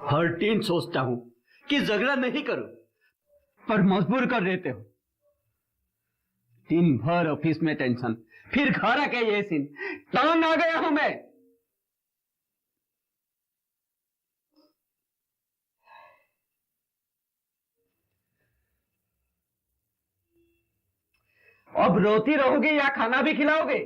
हर दिन सोचता हूं कि झगड़ा नहीं करूं, पर मजबूर कर देते हो। दिन भर ऑफिस में टेंशन, फिर घर आके ये सीन, तंग आ गया हूं मैं। अब रोती रहोगे या खाना भी खिलाओगे?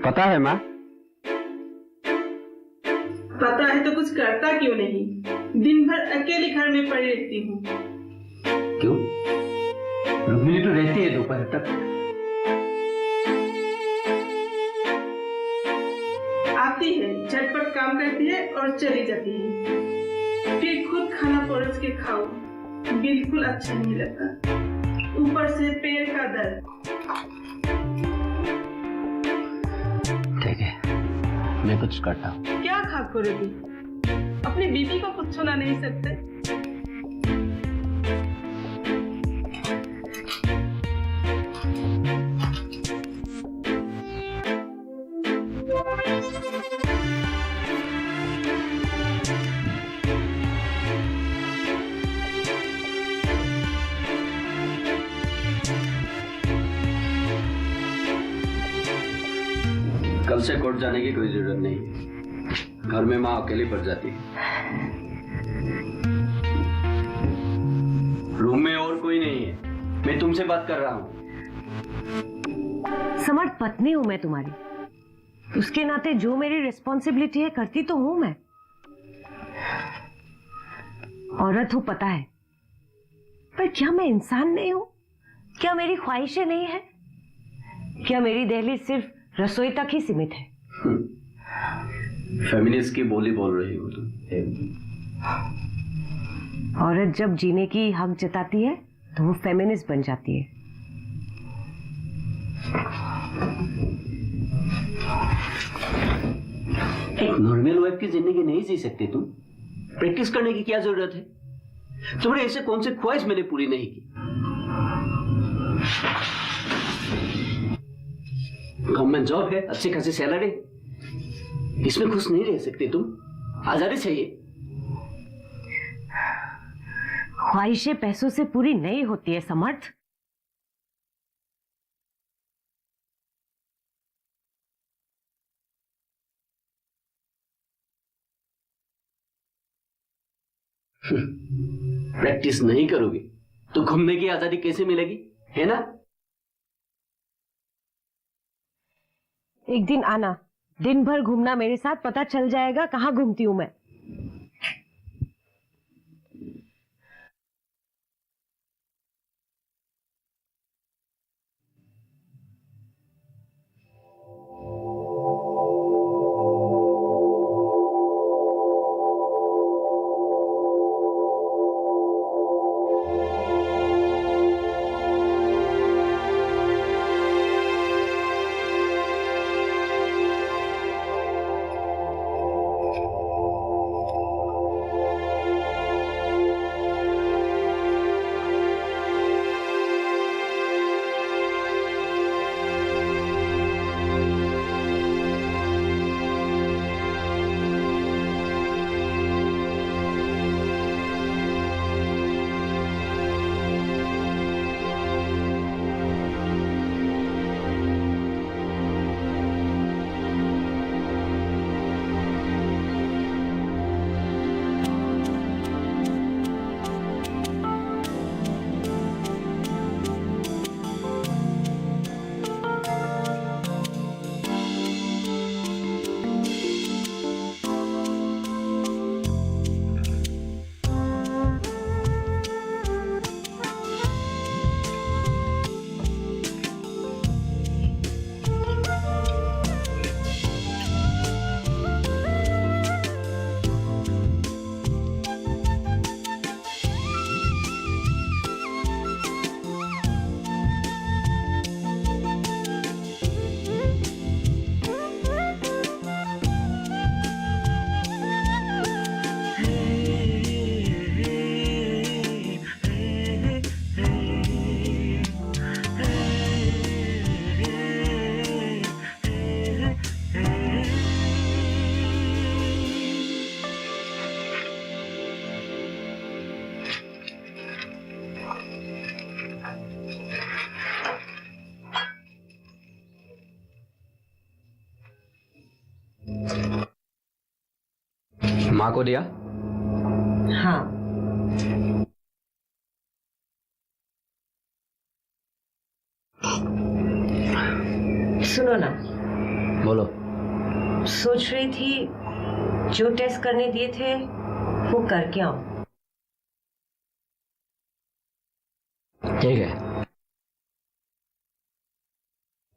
पता है माँ? पता है तो कुछ करता क्यों नहीं? दिन भर अकेले घर में पड़ी रहती हूँ। क्यों? रुक्मिणी तो रहती है दोपहर तक। आती है, झटपट काम करती है और चली जाती है। फिर खुद खाना परोस के खाओ, बिल्कुल अच्छा नहीं लगता। ऊपर से पैर का दर्द। ठीक है, मैं कुछ करता हूँ। क्या खा करोगी? अपनी बीवी को कुछ सुना नहीं सकते? कल से कोर्ट जाने की कोई जरूरत नहीं। घर में माँ अकेली पड़ जाती है। रूम में और कोई नहीं है, मैं तुमसे बात कर रहा हूँ। समर्थ पत्नी हूं मैं तुम्हारी, उसके नाते जो मेरी रिस्पॉन्सिबिलिटी है करती तो हूं मैं। औरत हूं पता है, पर क्या मैं इंसान नहीं हूं? क्या मेरी ख्वाहिशें नहीं है? क्या मेरी दहलीज सिर्फ रसोई तक ही सीमित है? फेमिनिस्ट की बोली बोल रही हो तुम। औरत जब जीने की हक जताती है तो वो फेमिनिस्ट बन जाती है। एक नॉर्मल वाइफ की जिंदगी नहीं जी सकते तुम? प्रैक्टिस करने की क्या जरूरत है? तुम्हारे ऐसे कौन से ख्वाहिश मैंने पूरी नहीं की? गवर्नमेंट जॉब है, अच्छी खासी सैलरी, इसमें खुश नहीं रह सकते तुम? आजादी चाहिए। ख्वाहिशें पैसों से पूरी नहीं होती है समर्थ। प्रैक्टिस नहीं करोगे तो घूमने की आजादी कैसे मिलेगी, है ना? एक दिन आना, दिन भर घूमना मेरे साथ, पता चल जाएगा कहाँ घूमती हूं मैं। माँ को दिया? हाँ। सुनो ना, बोलो। सोच रही थी जो टेस्ट करने दिए थे वो करके आऊं। ठीक है।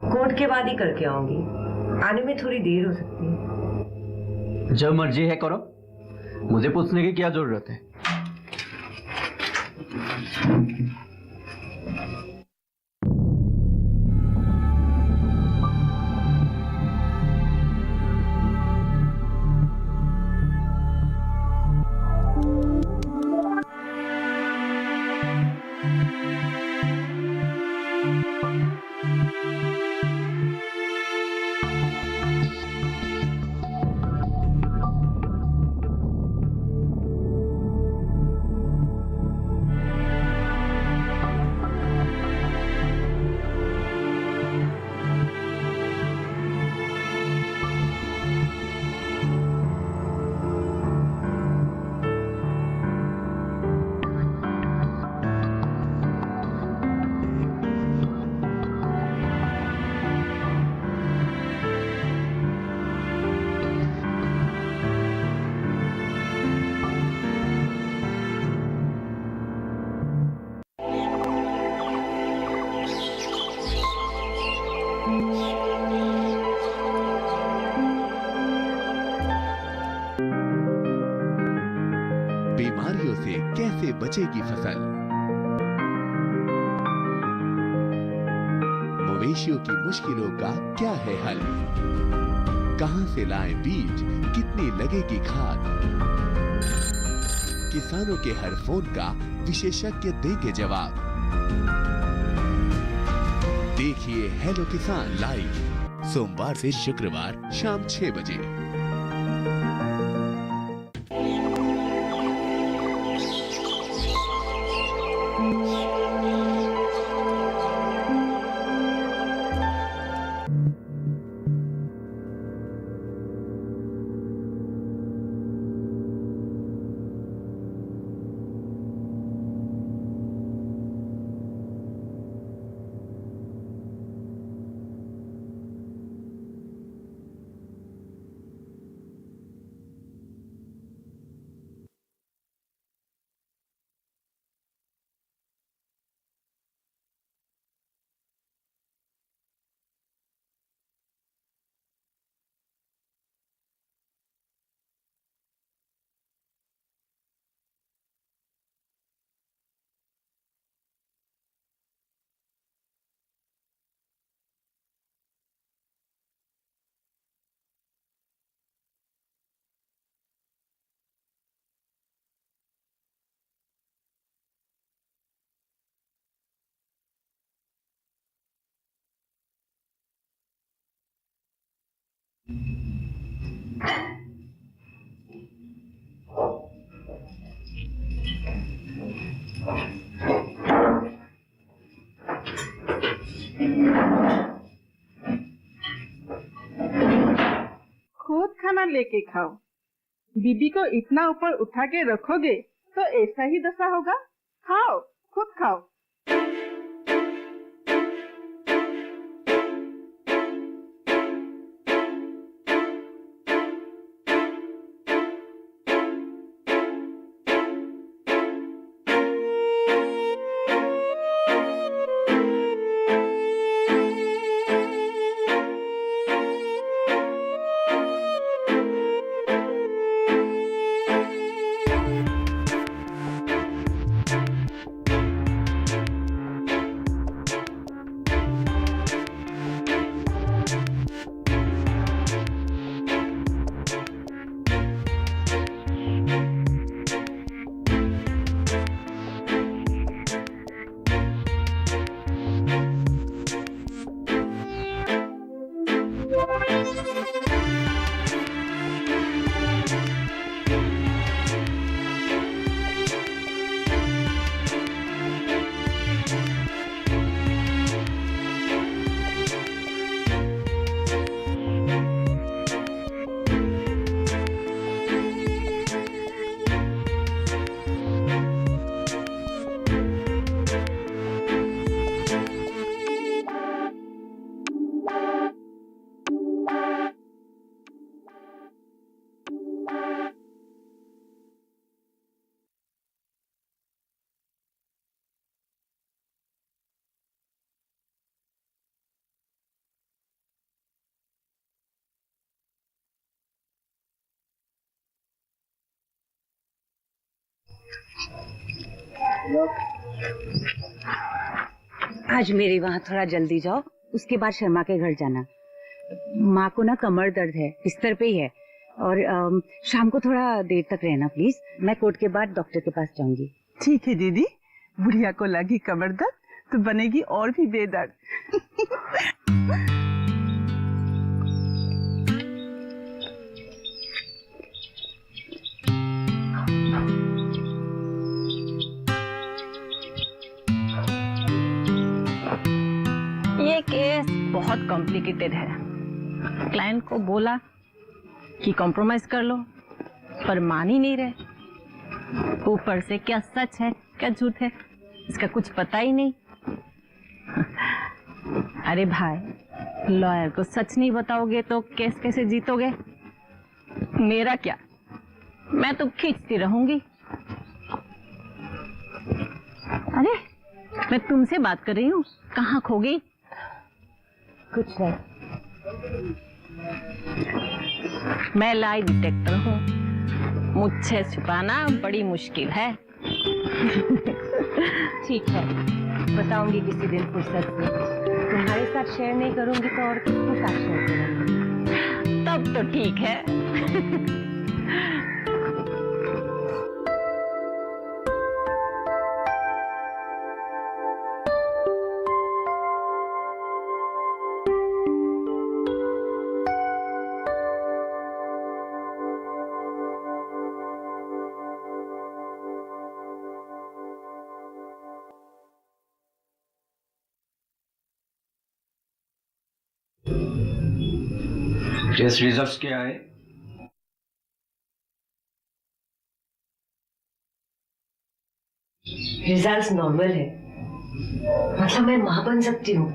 कोर्ट के बाद ही करके आऊंगी, आने में थोड़ी देर हो सकती है। जब मर्जी है करो, मुझे पूछने की क्या जरूरत है? बीमारियों से कैसे बचेगी फसल? मवेशियों की मुश्किलों का क्या है हल? कहां से लाएं बीज, कितनी लगेगी खाद? किसानों के हर फोन का विशेषज्ञ देंगे जवाब। देखिए हेलो किसान लाइव सोमवार से शुक्रवार शाम 6 बजे। खुद खाना लेके खाओ। बीबी को इतना ऊपर उठा के रखोगे तो ऐसा ही दशा होगा। खाओ, खुद खाओ। आज मेरे वहाँ थोड़ा जल्दी जाओ, उसके बाद शर्मा के घर जाना। माँ को ना कमर दर्द है, बिस्तर पे ही है। और शाम को थोड़ा देर तक रहना प्लीज। मैं कोर्ट के बाद डॉक्टर के पास जाऊंगी। ठीक है दीदी, बुढ़िया को लगी कमर दर्द तो बनेगी और भी बेदर्द। ये केस बहुत कॉम्प्लिकेटेड है। क्लाइंट को बोला कि कॉम्प्रोमाइज कर लो, पर मान ही नहीं रहे। ऊपर से क्या सच है क्या झूठ है इसका कुछ पता ही नहीं। अरे भाई, लॉयर को सच नहीं बताओगे तो केस कैसे जीतोगे? मेरा क्या, मैं तो खींचती रहूंगी। अरे मैं तुमसे बात कर रही हूँ, कहाँ खो गई? कुछ नहीं। मैं लाई डिटेक्टर हूँ, मुझसे छुपाना बड़ी मुश्किल है। ठीक है, बताऊंगी किसी दिन फुर्सत से। तुम्हारे साथ शेयर नहीं करूंगी तो और किसके साथ शेयर करूंगी? तब तो ठीक है। टेस्ट रिजल्ट्स क्या है? रिजल्ट्स नॉर्मल है, मतलब मैं मां बन सकती हूँ।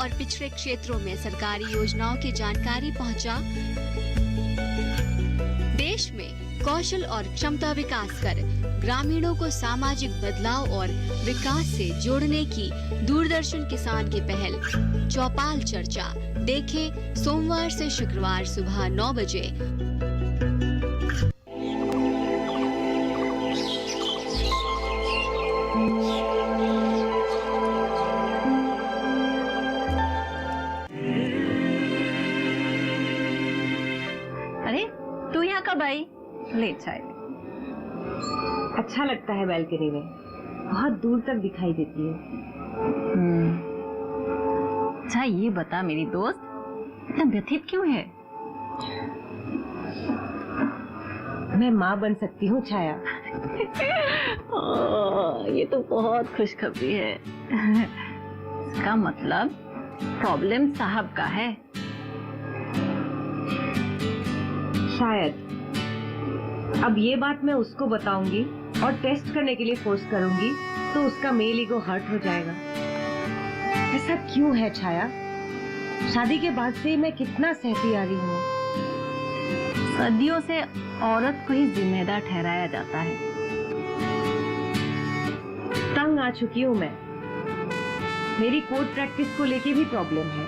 और पिछड़े क्षेत्रों में सरकारी योजनाओं की जानकारी पहुंचा। देश में कौशल और क्षमता विकास कर ग्रामीणों को सामाजिक बदलाव और विकास से जोड़ने की दूरदर्शन किसान की पहल चौपाल चर्चा देखें सोमवार से शुक्रवार सुबह 9 बजे। कब आई? ले चाय। अच्छा लगता है बालकनी में, बहुत दूर तक दिखाई देती है। अच्छा ये बता मेरी दोस्त, इतना व्यथित क्यों है? मैं माँ बन सकती हूँ छाया। ये तो बहुत खुशखबरी है। इसका मतलब प्रॉब्लम साहब का है। शायद। अब ये बात मैं उसको बताऊंगी और टेस्ट करने के लिए फोर्स करूंगी तो उसका मेल ईगो हर्ट हो जाएगा। ऐसा क्यों है छाया? शादी के बाद से मैं कितना सहती आ रही हूँ। सदियों से औरत को ही जिम्मेदार ठहराया जाता है। तंग आ चुकी हूँ मैं। मेरी कोर्ट प्रैक्टिस को लेके भी प्रॉब्लम है।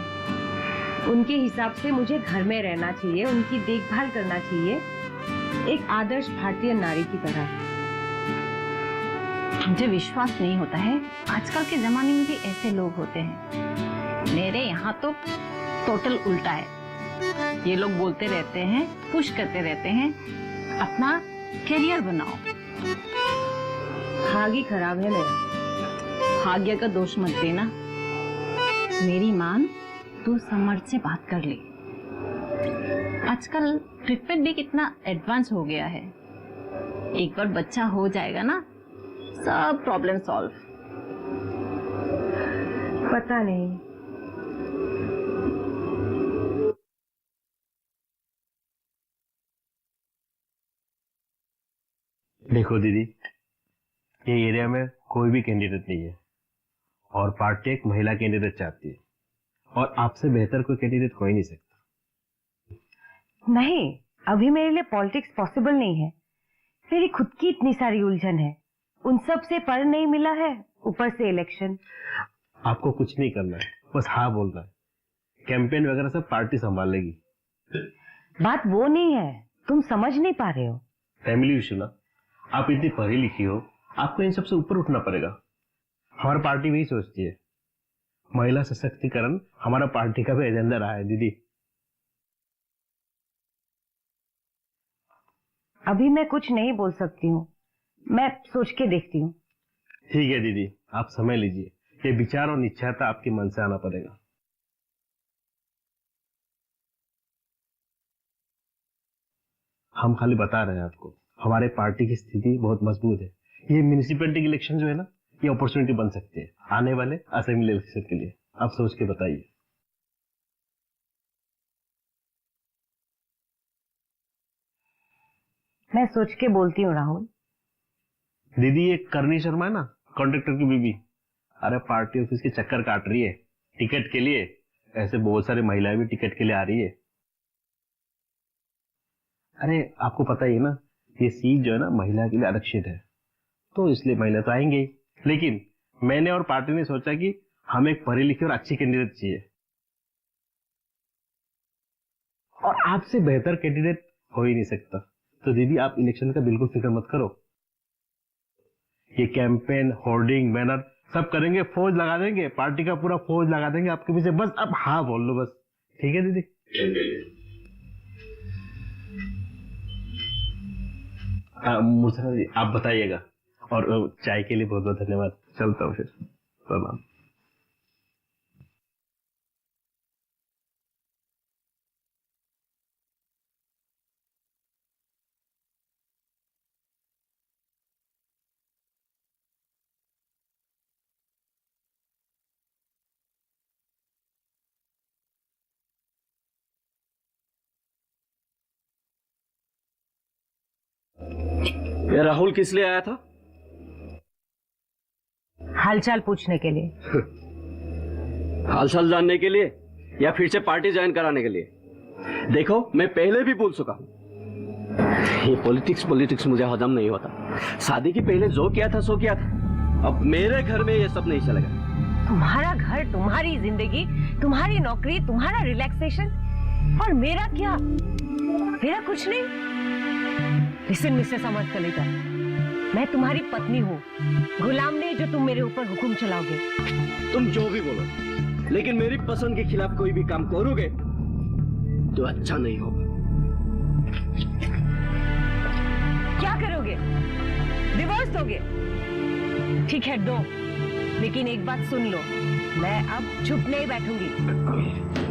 उनके हिसाब से मुझे घर में रहना चाहिए, उनकी देखभाल करना चाहिए, एक आदर्श भारतीय नारी की तरह। मुझे विश्वास नहीं होता है, आजकल के जमाने में भी ऐसे लोग होते हैं। मेरे यहाँ तो टोटल उल्टा है। ये लोग बोलते रहते हैं, पुश करते रहते हैं, अपना करियर बनाओ। भाग्य खराब है मेरा। भाग्य का दोष मत देना। मेरी मान, तू समर्थ से बात कर ले। आजकल ट्रीटमेंट भी कितना एडवांस हो गया है। एक बार बच्चा हो जाएगा ना, सब प्रॉब्लम सॉल्व। पता नहीं। देखो दीदी, ये एरिया में कोई भी कैंडिडेट नहीं है और पार्टी एक महिला कैंडिडेट चाहती है और आपसे बेहतर कोई कैंडिडेट हो ही नहीं सकता। नहीं, अभी मेरे लिए पॉलिटिक्स पॉसिबल नहीं है। मेरी खुद की इतनी सारी उलझन है, उन सब से पर नहीं मिला है, ऊपर से इलेक्शन। आपको कुछ नहीं करना है, बस हाँ बोलना है। कैंपेन वगैरह सब पार्टी संभाल लेगी। बात वो नहीं है, तुम समझ नहीं पा रहे हो। फैमिली इशू ना, आप इतनी पढ़ी लिखी हो, आपको इन सबसे ऊपर उठना पड़ेगा। हमारी पार्टी वही सोचती है। महिला सशक्तिकरण हमारा पार्टी का भी एजेंडा रहा है दीदी। अभी मैं कुछ नहीं बोल सकती हूँ, मैं सोच के देखती हूँ। ठीक है दीदी, आप समय लीजिए। ये विचार और निश्चयता आपके मन से आना पड़ेगा। हम खाली बता रहे हैं आपको, हमारे पार्टी की स्थिति बहुत मजबूत है। ये म्यूनिसिपैलिटी इलेक्शन जो है ना, ये अपॉर्चुनिटी बन सकती है आने वाले असेंबली इलेक्शन के लिए। आप सोच के बताइए। मैं सोच के बोलती हूँ राहुल। दीदी, ये करनी शर्मा है ना, कॉन्ट्रैक्टर की बीबी, अरे पार्टी ऑफिस के चक्कर काट रही है टिकट के लिए। ऐसे बहुत सारी महिलाएं भी टिकट के लिए आ रही है। अरे आपको पता ही है ना, ये सीट जो है ना महिला के लिए आरक्षित है, तो इसलिए महिला तो आएंगे ही। लेकिन मैंने और पार्टी ने सोचा कि हमें एक पढ़ी लिखी और अच्छी कैंडिडेट चाहिए, और आपसे बेहतर कैंडिडेट हो ही नहीं सकता। तो दीदी, आप इलेक्शन का बिल्कुल फिक्र मत करो। ये कैंपेन, होर्डिंग, बैनर सब करेंगे, फौज लगा देंगे, पार्टी का पूरा फौज लगा देंगे आपके पीछे। बस अब हाँ बोल लो बस। ठीक है दीदी? मुझे जी आप बताइएगा, और चाय के लिए बहुत बहुत धन्यवाद। चलता हूँ फिर, प्रणाम। ये राहुल किस लिए आया था? हालचाल पूछने के लिए। हालचाल जानने के लिए या फिर से पार्टी ज्वाइन कराने के लिए? देखो, मैं पहले भी बोल चुका हूं, ये पॉलिटिक्स मुझे हजम नहीं होता। शादी के पहले जो किया था सो किया था। अब मेरे घर में ये सब नहीं चलेगा। तुम्हारा घर, तुम्हारी जिंदगी, तुम्हारी नौकरी, तुम्हारा रिलैक्सेशन, और मेरा क्या? मेरा कुछ नहीं। लिसन मिसेस अमर कलेजा, मैं तुम्हारी पत्नी हूँ, गुलाम नहीं जो तुम मेरे ऊपर हुक्म चलाओगे। तुम जो भी बोलो, लेकिन मेरी पसंद के खिलाफ कोई भी काम करोगे तो अच्छा नहीं होगा। क्या करोगे? डिवोर्स दोगे? ठीक है दो, लेकिन एक बात सुन लो, मैं अब चुप नहीं बैठूंगी।